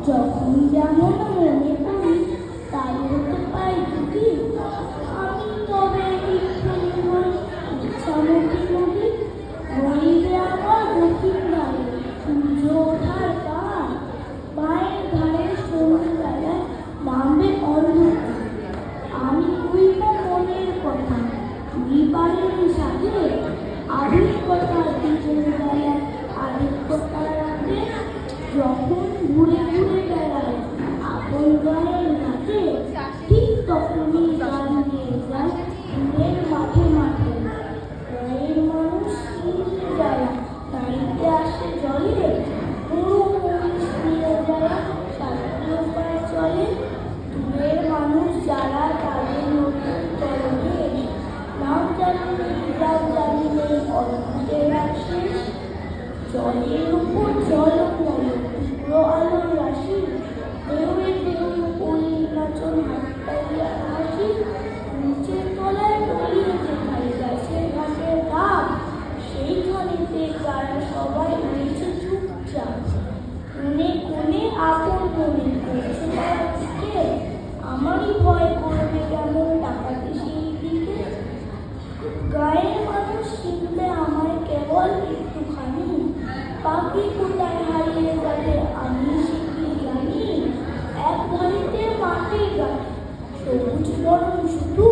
যখন যেমন মনে করি তাই হতে পাই দুটি। আমি তবে ইচ্ছামতি নদী, নইলে আমার দক্ষিণ ধারে সূর্য ওঠার কার, মায়ের ধারে সন্ধ্যাবেলায় নামবে অন্ধকার। আমি কইব মনের কথা, তুই পারেনি সাথে, আধিক্যতা দিনের বেলায় আধিক্যতার রাতে, যখন ঘুরে ঘুরে বেড়ায় আপন গায়ের ঘাটে, ঠিক তখনই গান গেয়ে যায় ফুলের মাঠে মাঠে। গায়ের মানুষ কিনতে যারা তাইতে আসে জলে, পুরো মরিচ নিয়ে যারা শাস্ত্রীয় পায়ে চলে। দূরের মানুষ যারা তাদের নতুন করণে, নাম জানি নেই রাত জানি নেই অদ্ভুতের এক শেষ। জলের উপর জল তীব্র আলোর রাশি, ঢেউয়ে ঢেউ ওই নাচন হাততালি হাসি। নিচের তলায় তলিয়ে যেখানে গাছের ঘাটের ডাব, সেইখানেতে তারা সবাই রয়েছে চুপচাপ। কোণে কোণে আপন মনে করছে তারা দিকে, আমারই ভয় করবে কেমন টাকাতে সেই দিকে। গায়ের মানুষ চিনতে আমায় কেবল একটুখানি, পাখি কোথায় হারিয়ে যাবে আমি সেটি জানি। এক ঘড়িতে মাঠে গাছ, সবুজ বরণ শুধু